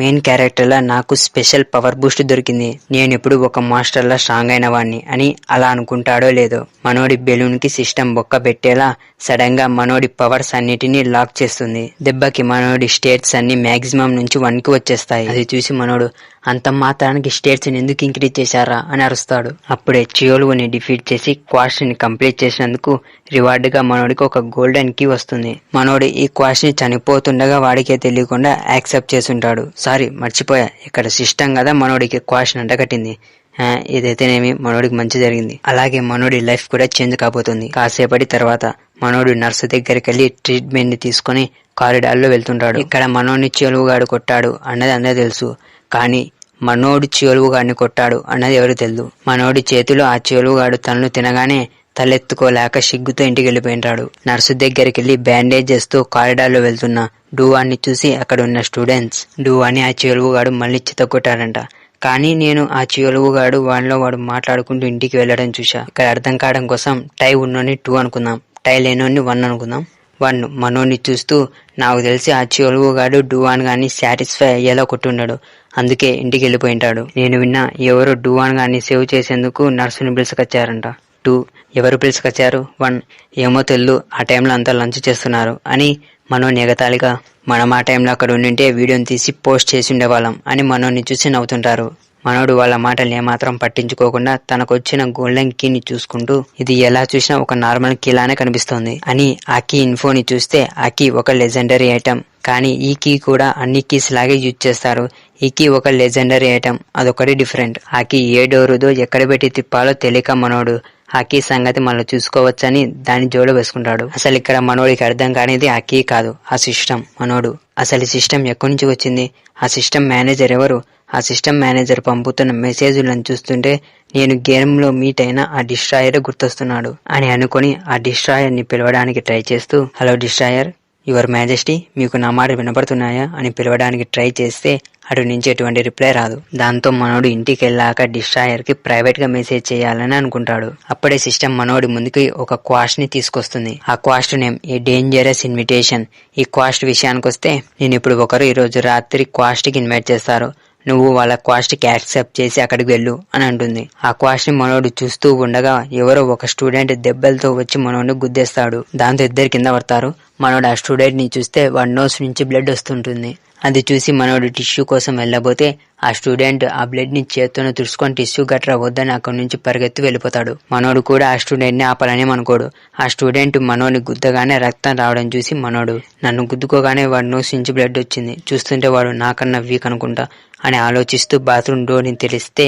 మెయిన్ క్యారెక్టర్ లా నాకు స్పెషల్ పవర్ బూస్ట్ దొరికింది, నేను ఇప్పుడు ఒక మాస్టర్ లా స్ట్రాంగ్ అయిన వాడిని అని అలా అనుకుంటాడో లేదో మనోడి బెలూన్ కి సిస్టమ్ బొక్క పెట్టేలా సడన్ గా మనోడి పవర్స్ అన్నిటినీ లాక్ చేస్తుంది. దెబ్బకి మనోడి స్టేట్స్ అన్ని మాక్సిమం నుంచి 1 కి వచ్చేస్తాయి. అది చూసి మనోడు అంత మాత్రానికి స్టేట్స్ ని ఎందుకు ఇంక్రీజ్ చేశారా అని అరుస్తాడు. అప్పుడే చియోల్వుని డిఫీట్ చేసి క్వాస్ట్ ని కంప్లీట్ చేసినందుకు రివార్డ్ గా మనోడికి ఒక గోల్డెన్ కీ వస్తుంది. మనోడు ఈ క్వాస్ట్ ని చనిపోతుండగా వాడికే తెలియకుండా యాక్సెప్ట్ చేసుంటాడు. సారీ మర్చిపోయా, ఇక్కడ సిస్టమ్ కదా మనోడికి క్వాస్ట్ అంటగట్టింది. ఏదైతేనేమి మనోడికి మంచి జరిగింది. అలాగే మనోడి లైఫ్ కూడా చేంజ్ కాబోతుంది. కాసేపటి తర్వాత మనోడు నర్సు దగ్గరికి వెళ్లి ట్రీట్మెంట్ ని తీసుకుని కారిడార్ లో వెళ్తుంటాడు. ఇక్కడ మనోడిని చియోల్వుగాడు కొట్టాడు అన్నది అందరూ తెలుసు, కానీ మనోడు చియోల్వుగాడిని కొట్టాడు అన్నది ఎవరు తెలియదు. మనోడి చేతిలో ఆ చియోల్వుగాడు తనను తినగానే తలెత్తుకోలేక సిగ్గుతో ఇంటికి వెళ్ళిపోయింటాడు. నర్సు దగ్గరికి వెళ్లి బ్యాండేజ్ చేస్తూ కారిడార్ లో వెళ్తున్న డూవాన్ని చూసి అక్కడ ఉన్న స్టూడెంట్స్ డూవాని ఆ చియోల్వుగాడు మళ్ళీ చితగొట్టాడంట. కానీ నేను ఆ చియోల్వుగాడు వాడిలో వాడు మాట్లాడుకుంటూ ఇంటికి వెళ్లడం చూసా. ఇక్కడ అర్థం కావడం కోసం టై ఉన్నోని 2 అనుకుందాం, టై లేనోని 1 అనుకుందాం. 1 మనోని చూస్తూ నాకు తెలిసి ఆ చియోల్వుగాడు డూవాన్ గాని సాటిస్ఫై అయ్యేలా కొట్టుండాడు, అందుకే ఇంటికి వెళ్ళిపోయింటాడు. నేను విన్నా ఎవరో డూవాన్ గాని సేవ్ చేసేందుకు నర్సుని పిలుచుకొచ్చారంట. 2 ఎవరు పిలుచుకొచ్చారు? 1 ఏమో తెల్లు, ఆ టైంలో అంతా లంచ్ చేస్తున్నారు అని మనోని ఎగతాళిగా, మనం ఆ టైంలో అక్కడ ఉండింటే వీడియోని తీసి పోస్ట్ చేసి ఉండేవాళ్ళం అని మనోని చూసి నవ్వుతుంటారు. మనోడు వాళ్ళ మాటలు ఏమాత్రం పట్టించుకోకుండా తనకొచ్చిన గోల్డెన్ కీని చూసుకుంటూ ఇది ఎలా చూసినా ఒక నార్మల్ కీ లానే కనిపిస్తోంది అని ఆ కీ ఇన్ఫోని చూస్తే ఆ కీ ఒక లెజెండరీ ఐటమ్, కానీ ఈ కీ కూడా అన్ని కీస్ లాగే యూజ్ చేస్తారు. ఈ కీ ఒక లెజెండరీ ఐటమ్, అదొకటి డిఫరెంట్. ఆ కీ ఏ డోరుదో ఎక్కడ పెట్టి తిప్పాలో తెలియక మనోడు ఆ కీ సంగతి మళ్ళీ చూసుకోవచ్చని దాని జోడు వేసుకుంటాడు. అసలు ఇక్కడ మనోడికి అర్థం కానిది ఆ కీ కాదు, ఆ సిస్టమ్. మనోడు అసలు ఈ సిస్టమ్ ఎక్కడి నుంచి వచ్చింది, ఆ సిస్టమ్ మేనేజర్ ఎవరు, ఆ సిస్టమ్ మేనేజర్ పంపుతున్న మెసేజ్లను చూస్తుంటే నేను గేమ్ లో మీట్ అయిన ఆ డిస్ట్రాయర్ గుర్తొస్తున్నాడు అని అనుకుని ఆ డిస్ట్రాయర్ ని పిలవడానికి ట్రై చేస్తూ, హలో డిస్ట్రాయర్, యువర్ మ్యాజెస్టీ, మీకు నా మాట వినపడుతున్నాయా అని పిలవడానికి ట్రై చేస్తే అటు నుంచి ఎటువంటి రిప్లై రాదు. దాంతో మనోడు ఇంటికి వెళ్ళాక డిస్ట్రాయర్ కి ప్రైవేట్ గా మెసేజ్ చేయాలని అనుకుంటాడు. అప్పుడే సిస్టమ్ మనోడి ముందుకి ఒక క్వాస్ట్ ని తీసుకొస్తుంది. ఆ క్వాస్ట్ నేమ్ ఏ డేంజరస్ ఇన్విటేషన్. ఈ క్వాస్ట్ విషయానికి వస్తే, నేను ఇప్పుడు ఒకరు ఈరోజు రాత్రి క్వాస్ట్ కి ఇన్వైట్ చేస్తారు, నువ్వు వాళ్ళ క్వాస్ట్ కి యాక్సెప్ట్ చేసి అక్కడికి వెళ్ళు అని అంటుంది. ఆ క్వాస్ట్ ని మనోడు చూస్తూ ఉండగా ఎవరో ఒక స్టూడెంట్ దెబ్బలతో వచ్చి మనోడిని గుద్దేస్తాడు. దాంతో ఇద్దరు కింద పడతారు. మనోడు ఆ స్టూడెంట్ ని చూస్తే వాడి నోస్ నుంచి బ్లడ్ వస్తుంటుంది. అది చూసి మనోడు టిష్యూ కోసం వెళ్ళబోతే ఆ స్టూడెంట్ ఆ బ్లడ్ ని చేత్తోనే తుడుచుకొని టిష్యూ గట్రా వద్దని అక్కడి నుంచి పరిగెత్తి వెళ్ళిపోతాడు. మనోడు కూడా ఆ స్టూడెంట్ ని ఆపాలని అనుకోడు. ఆ స్టూడెంట్ మనోడిని గుద్దగానే రక్తం రావడం చూసి మనోడు, నన్ను గుద్దుకోగానే వాడి నోస్ నుంచి బ్లడ్ వచ్చింది, చూస్తుంటే వాడు నాకన్నా వీక్ అనుకుంటా అని ఆలోచిస్తూ బాత్రూమ్ డోర్ ని తెలిస్తే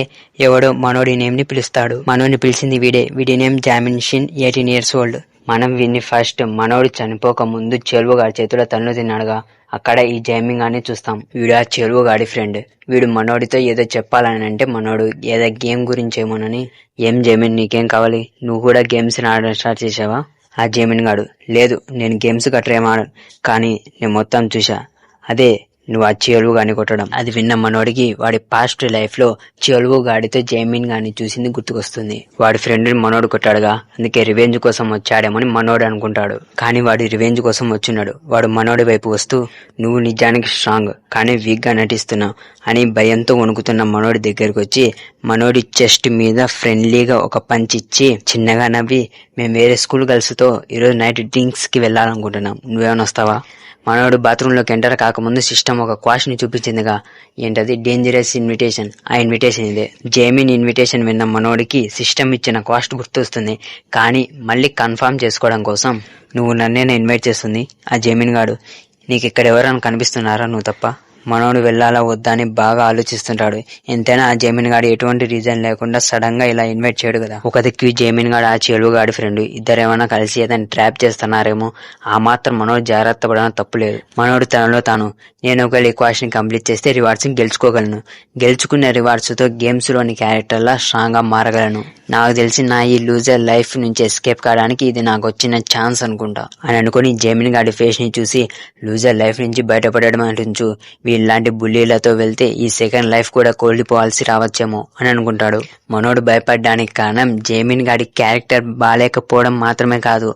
ఎవడో మనోడి నేమ్ ని పిలుస్తాడు. మనోడిని పిలిచింది వీడి నేమ్ జామిన్ షిన్, 18 years old. మనం వీడిని ఫస్ట్ మనోడు చనిపోక ముందు చెలువుగాడి చేతిలో తన్ను తిన్నాడుగా, అక్కడ ఈ జైమింగ్ అని చూస్తాం. వీడు ఆ చెలువుగాడి ఫ్రెండ్. వీడు మనోడితో ఏదో చెప్పాలని అంటే మనోడు ఏదో గేమ్ గురించి ఏమోనని, ఏం జైమిన్ నీకేం కావాలి, నువ్వు కూడా గేమ్స్ ఆడడం స్టార్ట్ చేసావా? ఆ జైమిన్ గాడు, లేదు నేను గేమ్స్ గట్రా ఆడను, కానీ నేను మొత్తం చూసా, అదే నువ్వు ఆ చెలువు గాని కొట్టడం. అది విన్న మనోడికి వాడి పాస్ట్ లైఫ్ లో చెలువు గాడితో జైమిన్ గాని చూసింది గుర్తుకొస్తుంది. వాడి ఫ్రెండ్ ని మనోడు కొట్టాడుగా, అందుకే రివెంజ్ కోసం వచ్చాడేమని మనోడు అనుకుంటాడు. కానీ వాడి రివెంజ్ కోసం వచ్చున్నాడు. వాడు మనోడి వైపు వస్తూ, నువ్వు నిజానికి స్ట్రాంగ్ కానీ వీక్ గా నటిస్తున్నావు అని భయంతో వణుకుతున్న మనోడి దగ్గరకు వచ్చి మనోడి చెస్ట్ మీద ఫ్రెండ్లీగా ఒక పంచ్ ఇచ్చి చిన్నగా నవ్వి, మేము వేరే స్కూల్ గర్ల్స్ తో ఈరోజు నైట్ డ్రింక్స్ కి వెళ్ళాలనుకుంటున్నాం, నువ్వేమైనా వస్తావా? మనోడు బాత్రూమ్ లోకి ఎంటర్ కాకముందు సిస్టమ్ ఒక క్వాస్ట్ ని చూపించిందిగా, ఏంటది? Dangerous invitation. ఆ ఇన్విటేషన్ ఇదే. జైమిన్ ఇన్విటేషన్ విన్న మనోడికి సిస్టమ్ ఇచ్చిన క్వాస్ట్ గుర్తొస్తుంది. కానీ మళ్ళీ కన్ఫర్మ్ చేసుకోవడం కోసం, నువ్వు నన్నేనా ఇన్వైట్ చేస్తుంది? ఆ జైమిన్ గాడు, నీకు ఇక్కడ ఎవరైనా కనిపిస్తున్నారా నువ్వు తప్ప? మనోడు వెళ్ళాలా వద్దా అని బాగా ఆలోచిస్తుంటాడు. ఎంతైనా ఆ జైమిన్ గాడు ఎటువంటి రీజన్ లేకుండా సడన్ గా ఇలా ఇన్వైట్ చేయడు కదా. ఒక దిక్కు జైమిన్ గాడు ఆ చెలువు గాడి ఫ్రెండ్, ఇద్దరేమైనా కలిసి ఏదైనా ట్రాప్ చేస్తున్నారేమో, ఆ మాత్రం మనోడు జాగ్రత్త పడడం తప్పులేదు. మనోడు తనలో తాను, నేను ఒకవేళ ఈ క్వాస్ట్ ని కంప్లీట్ చేస్తే రివార్డ్స్ ని గెలుచుకోగలను, గెలుచుకునే రివార్డ్స్ తో గేమ్స్ లోని క్యారెక్టర్ లా స్ట్రాంగ్ గా మారగలను, నాకు తెలిసి నా ఈ లూజర్ లైఫ్ నుంచి ఎస్కేప్ కావడానికి ఇది నాకు వచ్చిన ఛాన్స్ అనుకుంటా అని అనుకుని జైమిన్ గాడి ఫేస్ ని చూసి, లూజర్ లైఫ్ నుంచి బయటపడడం అంటుంచు, ఇలాంటి బుల్లీలతో వెళ్తే ఈ సెకండ్ లైఫ్ కూడా కోల్పోవాల్సి రావచ్చేమో అని అనుకుంటాడు. మనోడు భయపడడానికి కారణం జైమిన్ గాడి క్యారెక్టర్ బాలేకపోవడం మాత్రమే కాదు,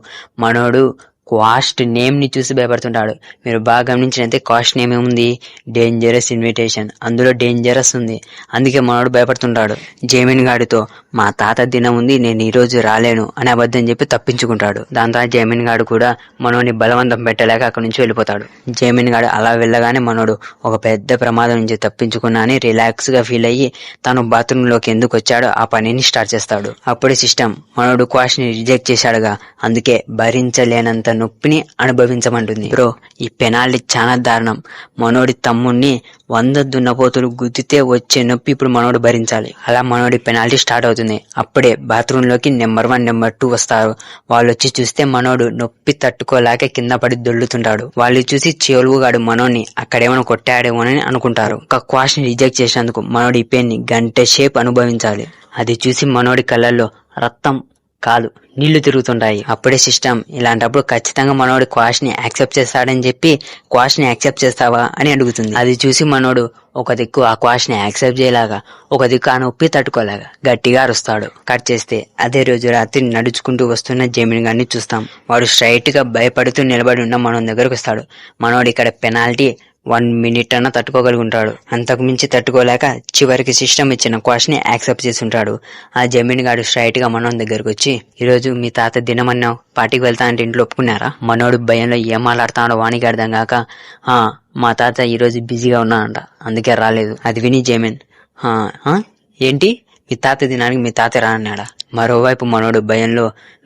మనోడు క్వాస్ట్ నేమ్ ని చూసి భయపడుతుంటాడు. మీరు బాగా గమనించినైతే క్వాస్ట్ నేమ్ ఏముంది? Dangerous invitation. అందులో డేంజరస్ ఉంది. అందుకే మనోడు భయపడుతుంటాడు. జైమిన్ గాడితో, మా తాత దినం ఉంది, నేను ఈ రోజు రాలేను అని అబద్ధం చెప్పి తప్పించుకుంటాడు. దాంతో జైమిన్ గాడు కూడా మనోని బలవంతం పెట్టలేక అక్కడి నుంచి వెళ్ళిపోతాడు. జైమిన్ గాడు అలా వెళ్ళగానే మనోడు ఒక పెద్ద ప్రమాదం నుంచి తప్పించుకున్నా అని రిలాక్స్ గా ఫీల్ అయ్యి తను బాత్రూమ్ లోకి ఎందుకు వచ్చాడో ఆ పనిని స్టార్ట్ చేస్తాడు. అప్పుడే సిస్టమ్ మనోడు క్వాస్ట్ ని రిజెక్ట్ చేశాడుగా, అందుకే భరించలేనంత నొప్పిని అనుభవించమంటుంది. బ్రో, ఈ పెనాల్టీ చాలా దారుణం. మనోడి తమ్ముడిని 100 దున్నపోతులు గుద్దితే వచ్చే నొప్పి ఇప్పుడు మనోడు భరించాలి. అలా మనోడి పెనాల్టీ స్టార్ట్ అవుతుంది. అప్పుడే బాత్రూమ్ లోకి నెంబర్ 1 నెంబర్ 2 వస్తారు. వాళ్ళు వచ్చి చూస్తే మనోడు నొప్పి తట్టుకోలేక కింద పడి దొల్లుతుంటాడు. వాళ్ళు చూసి చెలువుగాడు మనోడిని అక్కడేమైనా కొట్టాడేమోనని అనుకుంటారు. ఒక క్వాస్ట్ ని రిజెక్ట్ చేసినందుకు మనోడి ఈ పెయిన్ ని గంట సేపు అనుభవించాలి. అది చూసి మనోడి కళ్ళల్లో రక్తం కాదు నీళ్లు తిరుగుతుంటాయి. అప్పుడే సిస్టమ్ ఇలాంటప్పుడు ఖచ్చితంగా మనోడు క్వాస్ట్ ని యాక్సెప్ట్ చేస్తాడని చెప్పి, క్వాస్ట్ ని యాక్సెప్ట్ చేస్తావా అని అడుగుతుంది. అది చూసి మనోడు ఒక దిక్కు ఆ క్వాస్ట్ ని యాక్సెప్ట్ చేయలాగా, ఒక దిక్కు ఆ నొప్పి తట్టుకోలేగా గట్టిగా అరుస్తాడు. కట్ చేస్తే అదే రోజు రాత్రి నడుచుకుంటూ వస్తున్న జైమిన్ గారిని చూస్తాం. వాడు స్ట్రైట్ గా భయపడుతూ నిలబడి ఉన్న మనోడి దగ్గరకు వస్తాడు. మనోడు ఇక్కడ పెనాల్టీ 1 minute అన్న తట్టుకోగలుగుంటాడు. అంతకు మించి తట్టుకోలేక చివరికి సిస్టమ్ ఇచ్చిన క్వాస్ట్ ని యాక్సెప్ట్ చేసి ఉంటాడు. ఆ జమీన్ గాడు స్ట్రైట్ గా మనోడి దగ్గరకు వచ్చి, ఈరోజు మీ తాత దినమన్నావు, పార్టీకి వెళ్తా అంటే ఇంట్లో ఒప్పుకున్నారా? మనోడు భయంలో ఏం మాట్లాడుతాడో వానికి అర్థం కాక, మా తాత ఈరోజు బిజీగా ఉన్నాడంట, అందుకే రాలేదు. అది విని జమీన్, ఏంటి మీ తాత దినానికి మీ తాత రానన్నాడా? మరోవైపు మనోడు భయంలో,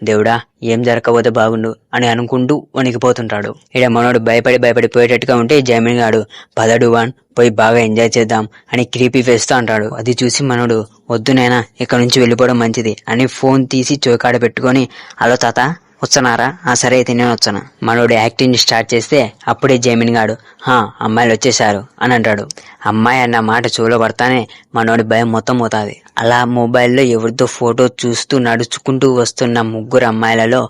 దేవుడా ఏం జరగకపోతే బాగుండు అని అనుకుంటూ వణికిపోతుంటాడు. ఇక మనోడు భయపడి పోయేటట్టుగా ఉంటే జమీన్ గాడు, పదడు వాన్ పోయి బాగా ఎంజాయ్ చేద్దాం అని క్రీపీ వేస్తూ అంటాడు. అది చూసి మనోడు, వద్దు నైనా ఇక్కడ నుంచి వెళ్ళిపోవడం మంచిది అని ఫోన్ తీసి చోకాడ పెట్టుకొని, హలో తాత వస్తున్నారా? సరే అయితే నేను వచ్చాను. మనోడు యాక్టింగ్ స్టార్ట్ చేస్తే అప్పుడే జైమిన్ గాడు, అమ్మాయిలు వచ్చేసారు అని అంటాడు. అమ్మాయి అన్న మాట చెవులో పడతానే మనోడి భయం మొత్తం పోతాది. అలా మొబైల్లో ఎవరితో ఫోటో చూస్తూ నడుచుకుంటూ వస్తున్న 3 అమ్మాయిలలో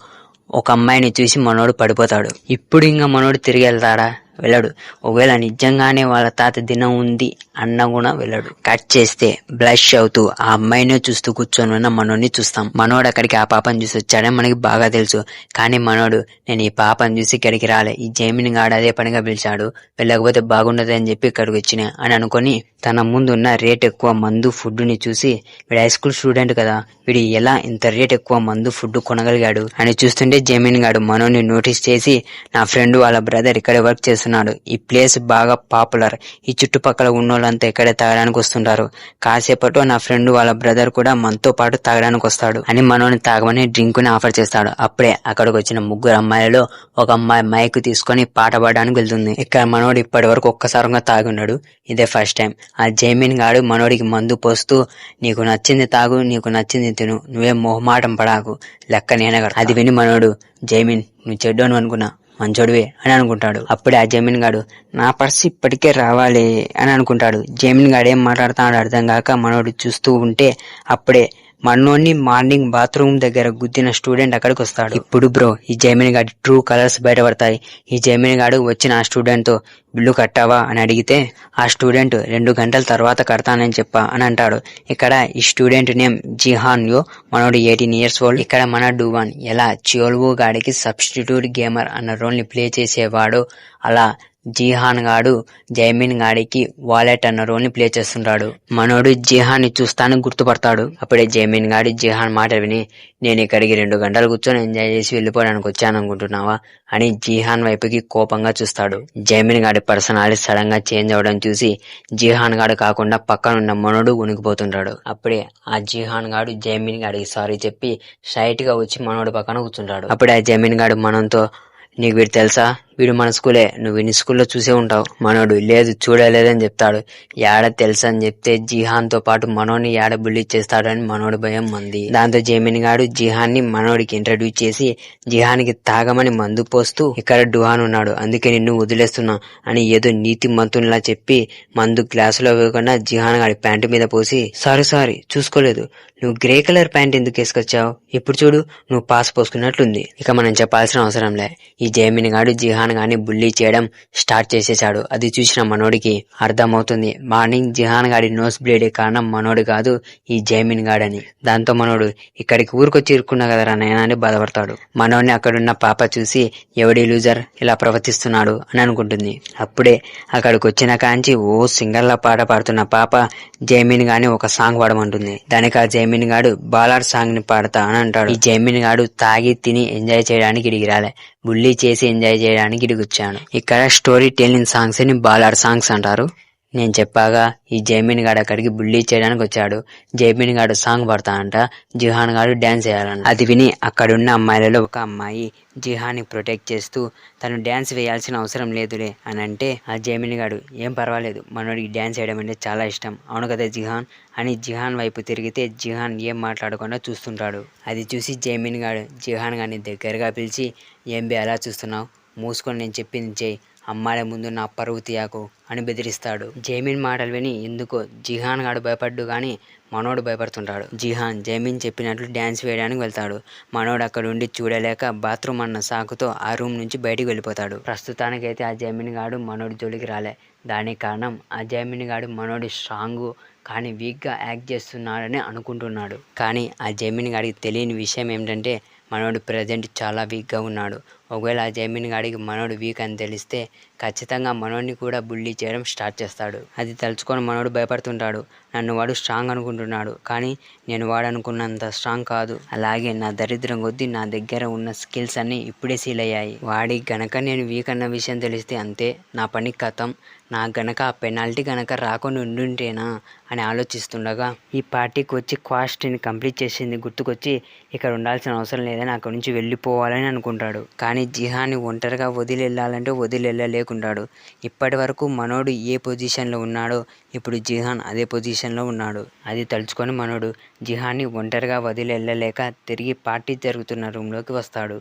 ఒక అమ్మాయిని చూసి మనోడు పడిపోతాడు. ఇప్పుడు ఇంకా మనోడు తిరిగి వెళ్తాడా? వెళ్ళడు. ఒకవేళ నిజంగానే వాళ్ళ తాత దినం ఉంది అన్న కూడా వెళ్ళడు. కట్ చేస్తే బ్లష్ అవుతూ ఆ అమ్మాయినే చూస్తూ కూర్చొని ఉన్న మనోడిని చూస్తాం. మనోడు అక్కడికి ఆ పాపను చూసి వచ్చాడని మనకి బాగా తెలుసు. కానీ మనోడు నేను ఈ పాపను చూసి ఇక్కడికి రాలే, ఈ జైమిని గాడు అదే పనిగా పిలిచాడు, వెళ్ళకపోతే బాగుండదు అని చెప్పి ఇక్కడికి వచ్చినా అని అనుకొని తన ముందు ఉన్న రేట్ ఎక్కువ మందు ఫుడ్ ని చూసి వీడు హై స్కూల్ స్టూడెంట్ కదా, వీడు ఎలా ఇంత రేట్ ఎక్కువ మందు ఫుడ్ కొనగలిగాడు అని చూస్తుంటే జైమిని గాడు మనోడిని నోటీస్ చేసి నా ఫ్రెండ్ వాళ్ళ బ్రదర్ ఇక్కడే వర్క్ చేస్తున్నాడు, ఈ ప్లేస్ బాగా పాపులర్, ఈ చుట్టుపక్కల ఉన్నోళ్ళంతా ఇక్కడే తాగడానికి వస్తుంటారు, కాసేపట్లో నా ఫ్రెండ్ వాళ్ళ బ్రదర్ కూడా మనతో పాటు తాగడానికి వస్తాడు అని మనోని తాగమని డ్రింక్ ని ఆఫర్ చేస్తాడు. అప్పుడే అక్కడికి వచ్చిన ముగ్గురు అమ్మాయిలలో ఒక అమ్మాయి మైక్ తీసుకొని పాట పాడడానికి వెళ్తుంది. ఇక్కడ మనోడు ఇప్పటి వరకు ఒక్కసారిగా తాగి ఉన్నాడు, ఇదే ఫస్ట్ టైం. ఆ జైమిన్ గాడు మనోడికి మందు పోస్తూ నీకు నచ్చింది తాగు, నీకు నచ్చింది తిను, నువ్వేం మొహమాటం పడాకు, లెక్క నేనే కడతా. అది విని మనోడు జైమిన్ నువ్వు చెడ్డోను అనుకున్నా మంచోడివే అని అనుకుంటాడు. అప్పుడే ఆ జైమిన్ గాడు నా పర్సు ఇప్పటికే రావాలి అని అనుకుంటాడు. జైమిన్ గాడు ఏం మాట్లాడుతున్నాడు అర్థం కాక మనోడు చూస్తూ ఉంటే అప్పుడే మనోడిని మార్నింగ్ బాత్రూమ్ దగ్గర గుద్దిన స్టూడెంట్ అక్కడికి వస్తాడు. ఇప్పుడు బ్రో ఈ జైమిని గాడి ట్రూ కలర్స్ బయటపడతాయి. ఈ జైమిని గాడు వచ్చిన ఆ స్టూడెంట్ తో బిల్లు కట్టావా అని అడిగితే ఆ స్టూడెంట్ 2 గంటల తర్వాత కడతానని చెప్పా అని అంటాడు. ఇక్కడ ఈ స్టూడెంట్ నేమ్ జిహాన్ యో, మనోడు 18 years old. ఇక్కడ మన డూవాన్ ఎలా చియోల్వో గాడికి సబ్స్టిట్యూట్ గేమర్ అన్న రోల్ ని ప్లే చేసేవాడు, అలా జిహాన్ గాడు జైమిన్ గాడికి వాలెట్ అన్న రోల్ ని ప్లే చేస్తుంటాడు. మనోడు జిహాన్ ని చూస్తాను గుర్తుపడతాడు. అప్పుడే జైమిన్ గాడి జిహాన్ మాట విని నేను ఇక్కడికి 2 గంటలు కూర్చొని ఎంజాయ్ చేసి వెళ్ళిపోవడానికి వచ్చాను అనుకుంటున్నావా అని జిహాన్ వైపుకి కోపంగా చూస్తాడు. జైమిన్ గాడి పర్సనాలిటీ సడన్ గా చేంజ్ అవడం చూసి జిహాన్ గాడు కాకుండా పక్కనున్న మనోడు ఉనికిపోతుంటాడు. అప్పుడే ఆ జిహాన్ గాడు జైమిన్ గాడికి సారీ చెప్పి స్ట్రైట్ గా వచ్చి మనోడు పక్కన కూర్చుంటాడు. అప్పుడే ఆ జైమిన్ గాడు మనంతో నీకు వీడు తెలుసా, వీడు మన స్కూలే, నువ్వు ఇన్ని స్కూల్లో చూసే ఉంటావు. మనోడు లేదు చూడలేదని చెప్తాడు. యాడ తెలుసా అని చెప్తే జిహాన్ తో పాటు మనోడిని యాడ బుల్లి చేస్తాడని మనోడి భయం మంది. దాంతో జైమిన్ గాడు జిహాన్ ని మనోడికి ఇంట్రడ్యూస్ చేసి జిహాన్ కి తాగమని మందు పోస్తూ ఇక్కడ డుహాన్ ఉన్నాడు అందుకే నిన్ను వదిలేస్తున్నా అని ఏదో నీతి మంతునిలా చెప్పి మందు గ్లాసులో వేయకుండా జిహాన్ గాడి ప్యాంటు మీద పోసి సారీ చూసుకోలేదు, నువ్వు గ్రే కలర్ ప్యాంట్ ఎందుకు వేసుకొచ్చావు, ఇప్పుడు చూడు నువ్వు పాస్ పోసుకున్నట్లుంది. ఇక మనం చెప్పాల్సిన అవసరంలే, ఈ జైమిన్ గాడు జిహాన్ గాని బుల్లి చేయడం స్టార్ట్ చేసేశాడు. అది చూసిన మనోడికి అర్థమవుతుంది మార్నింగ్ జిహాన్ గాడి నోస్ బ్లేడ్ కారణం మనోడు కాదు ఈ జైమిన్ గాడని. దాంతో మనోడు ఇక్కడికి ఊరికొచ్చి ఇరుక్కున్నా కదరా నైనా అని బాధపడతాడు. మనోడిని అక్కడున్న పాప చూసి ఎవడి లూజర్ ఇలా ప్రవర్తిస్తున్నాడు అని అనుకుంటుంది. అప్పుడే అక్కడికి వచ్చిన కాంచి ఓ సింగర్ లా పాట పాడుతున్న పాప జైమిన్ గాని ఒక సాంగ్ పాడమంటుంది. దానికి ఆ జైమిన్ గాడు బాలార్ సాంగ్ ని పాడతా అని అంటాడు. ఈ జైమిన్ గాడు తాగి తిని ఎంజాయ్ చేయడానికి ఇడికి రాలే, బుల్లి చేసి ఎంజాయ్ చేయడానికి ఇడికి వచ్చాను. ఇక్కడ స్టోరీ టెల్లింగ్ సాంగ్స్ ని బాలార్ సాంగ్స్ అంటారు. నేను చెప్పాగా ఈ జైమిన్ గాడు అక్కడికి బుల్లి చేయడానికి వచ్చాడు. జైమిన్ గాడు సాంగ్ పడతా అంట, జిహాన్ గాడు డాన్స్ చేయాలంట. అది విని అక్కడున్న అమ్మాయిలలో ఒక అమ్మాయి జిహాన్ ని ప్రొటెక్ట్ చేస్తూ తను డాన్స్ వేయాల్సిన అవసరం లేదులే అని అంటే ఆ జైమిన్ గాడు ఏం పర్వాలేదు, మనోడికి డాన్స్ వేయడం అంటే చాలా ఇష్టం, అవును కదా జిహాన్ అని జిహాన్ వైపు తిరిగితే జిహాన్ ఏం మాట్లాడకుండా చూస్తుంటాడు. అది చూసి జైమిన్ గాడు జిహాన్ గారిని దగ్గరగా పిలిచి ఏం బే అలా చూస్తున్నావు, మూసుకొని నేను చెప్పింది చేయి, అమ్మాయిల ముందు నా పరువు తీయకు అని బెదిరిస్తాడు. జైమిన్ మాటలు విని ఎందుకో జిహాన్ గాడు భయపడ్డు గాని మనోడు భయపడుతుంటాడు. జిహాన్ జైమిన్ చెప్పినట్లు డాన్స్ వేయడానికి వెళ్తాడు. మనోడు అక్కడ ఉండి చూడలేక బాత్రూమ్ అన్న సాకుతో ఆ రూమ్ నుంచి బయటికి వెళ్ళిపోతాడు. ప్రస్తుతానికైతే ఆ జైమిన్ గాడు మనోడి జోలికి రాలే. దానికి కారణం ఆ జైమిన్ గాడు మనోడి స్ట్రాంగ్ కానీ వీక్ గా యాక్ట్ చేస్తున్నాడని అనుకుంటున్నాడు. కానీ ఆ జైమిన్ గాడికి తెలియని విషయం ఏమిటంటే మనోడు ప్రజెంట్ చాలా వీక్ గా ఉన్నాడు. ఒకవేళ ఆ జైమిన్ గాడికి మనోడు వీక్ అని తెలిస్తే ఖచ్చితంగా మనోడిని కూడా బుల్లి చేయడం స్టార్ట్ చేస్తాడు. అది తలుచుకొని మనోడు భయపడుతుంటాడు. నన్ను వాడు స్ట్రాంగ్ అనుకుంటున్నాడు కానీ నేను వాడు అనుకున్నంత స్ట్రాంగ్ కాదు. అలాగే నా దరిద్రం కొద్దీ నా దగ్గర ఉన్న స్కిల్స్ అన్ని ఇప్పుడే సీల్ అయ్యాయి. వాడి గనక నేను వీక్ అన్న విషయం తెలిస్తే అంతే, నా పని కథం. నా గనక ఆ పెనాల్టీ గనక రాకుండా ఉండుంటేనా అని ఆలోచిస్తుండగా ఈ పార్టీకి వచ్చి క్వాస్ట్ని కంప్లీట్ చేసింది గుర్తుకొచ్చి ఇక్కడ ఉండాల్సిన అవసరం లేదని అక్కడి నుంచి వెళ్ళిపోవాలని అనుకుంటాడు. కానీ జిహాన్ని ఒంటరిగా వదిలి వెళ్ళాలంటే వదిలి వెళ్ళలేకుంటాడు. ఇప్పటి వరకు మనోడు ఏ పొజిషన్లో ఉన్నాడో ఇప్పుడు జిహాన్ అదే పొజిషన్లో ఉన్నాడు. అది తలుచుకొని మనోడు జిహాన్ని ఒంటరిగా వదిలి వెళ్ళలేక తిరిగి పార్టీ జరుగుతున్న రూమ్లోకి వస్తాడు.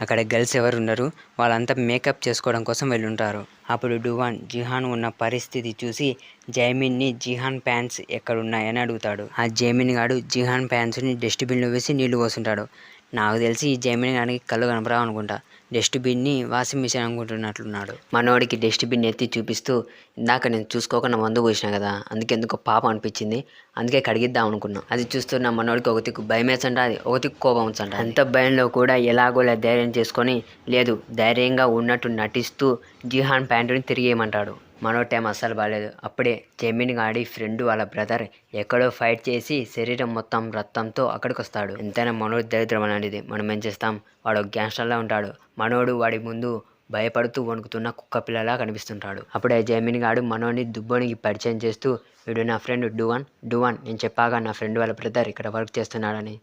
అక్కడ గర్ల్స్ ఎవరు ఉండరు, వాళ్ళంతా మేకప్ చేసుకోవడం కోసం వెళ్ళుంటారు. అప్పుడు డువాన్ జిహాన్ ఉన్న పరిస్థితి చూసి జైమిన్ ని జిహాన్ ప్యాంట్స్ ఎక్కడున్నాయని అడుగుతాడు. ఆ జైమిన్ గాడు జిహాన్ ప్యాంట్స్ ని డస్ట్బిన్ లో వేసి నీళ్లు పోస్తుంటాడు. నాకు తెలిసి ఈ జెమిని గానికి కళ్ళు కనపరావు అనుకుంటా. డస్ట్బిన్ని వాషింగ్ మిషన్ అనుకుంటున్నట్లున్నాడు. మనోడికి డస్ట్బిన్ ఎత్తి చూపిస్తూ, ఇందాక నేను చూసుకోకుండా మందు పోసినా కదా, అందుకే ఎందుకో పాపం అనిపించింది, అందుకే కడిగిద్దాం అనుకున్నాం. అది చూస్తున్న మనోడికి ఒక తిక్కు భయం వేసంట, అది ఒక తిక్కు కోపం వచ్చంట. అంత భయంలో కూడా ఎలాగోలా ధైర్యం చేసుకొని, లేదు ధైర్యంగా ఉన్నట్టు నటిస్తూ జిహాన్ ప్యాంటుని తిరిగేయమంటాడు. మనోడి టైం అస్సలు బాగాలేదు. అప్పుడే జెమిని గాడి ఫ్రెండ్ వాళ్ళ బ్రదర్ ఎక్కడో ఫైట్ చేసి శరీరం మొత్తం రక్తంతో అక్కడికి వస్తాడు. ఎంతైనా మనోడు దరిద్రం అలాంటిది. మనం ఏం చేస్తాం, వాడు గ్యాంగ్స్టర్లా ఉంటాడు. మనోడు వాడి ముందు భయపడుతూ వణుకుతున్న కుక్క పిల్లలా కనిపిస్తుంటాడు. అప్పుడే జెమిని గాడు మనోడిని దుబ్బోనికి పరిచయం చేస్తూ, వీడు నా ఫ్రెండ్ డువాన్, నేను చెప్పాగా నా ఫ్రెండ్ వాళ్ళ బ్రదర్ ఇక్కడ వర్క్ చేస్తున్నాడని.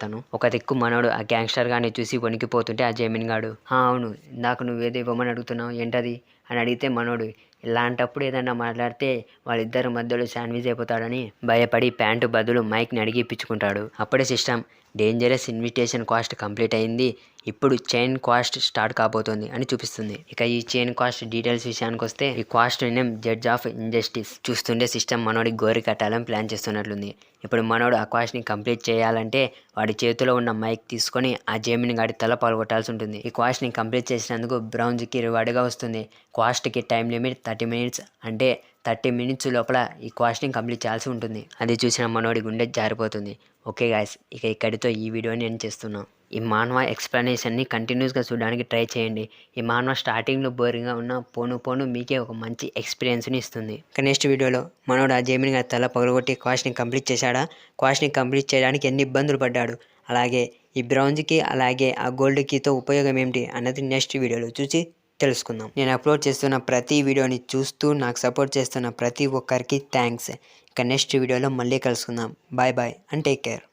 తను ఒక దిక్కు మనోడు ఆ గ్యాంగ్స్టర్ గాని చూసి వణికిపోతుంటే ఆ జెమిని గాడు, అవును ఇందాక నువ్వేదో ఇవ్వమని అడుగుతున్నావు ఏంటది అని అడిగితే, మనోడు ఇలాంటప్పుడు ఏదన్నా మాట్లాడితే వాళ్ళిద్దరి మధ్యలో శాండ్విచ్ అయిపోతాడని భయపడి ప్యాంటు బదులు మైక్ని అడిగి ఇప్పించుకుంటాడు. అప్పుడే system dangerous invitation cost complete అయింది, ఇప్పుడు చైన్ కాస్ట్ స్టార్ట్ కాబోతోంది అని చూపిస్తుంది. ఇక ఈ చైన్ కాస్ట్ డీటెయిల్స్ విషయానికి వస్తే, ఈ cost name judge of injustice. చూస్తుండే సిస్టమ్ మనోడికి గోరి కట్టాలని ప్లాన్ చేస్తున్నట్లుంది. ఇప్పుడు మనోడు ఆ కాస్ట్ని కంప్లీట్ చేయాలంటే వాడి చేతిలో ఉన్న మైక్ తీసుకొని ఆ జెమిని గాడి తల పాల్గొట్టాల్సి ఉంటుంది. ఈ కాస్ట్ని కంప్లీట్ చేసినందుకు బ్రౌన్జ్కి రివార్డ్గా వస్తుంది. కాస్ట్కి టైం లిమిట్ 30 minutes, అంటే 30 minutes లోపల ఈ కాస్ట్ని కంప్లీట్ చేయాల్సి ఉంటుంది. అది చూసిన మనోడి గుండె జారిపోతుంది. ఓకే గాయస్, ఇక ఇక్కడితో ఈ వీడియోని నేను చేస్తున్నాను. ఈ మాన్వా ఎక్స్ప్లెనేషన్ని కంటిన్యూస్గా చూడడానికి ట్రై చేయండి. ఈ మాన్వా స్టార్టింగ్లో బోరింగ్గా ఉన్న పోను మీకే ఒక మంచి ఎక్స్పీరియన్స్ని ఇస్తుంది. ఇక నెక్స్ట్ వీడియోలో మనోడు ఆ జెమిని గారి తల పగలగొట్టి కాస్ట్ని కంప్లీట్ చేశాడా, కాస్ట్ని కంప్లీట్ చేయడానికి ఎన్ని ఇబ్బందులు పడ్డాడు, అలాగే ఈ బ్రౌన్జ్కి అలాగే ఆ గోల్డ్ కీతో ఉపయోగం ఏమిటి అన్నది నెక్స్ట్ వీడియోలో చూసి తెలుసుకుందాం. నేను అప్లోడ్ చేస్తున్న ప్రతి వీడియోని చూస్తూ నాకు సపోర్ట్ చేస్తున్న ప్రతి ఒక్కరికి థ్యాంక్స్. ఇక నెక్స్ట్ వీడియోలో మళ్ళీ కలుసుకుందాం. Bye and take care.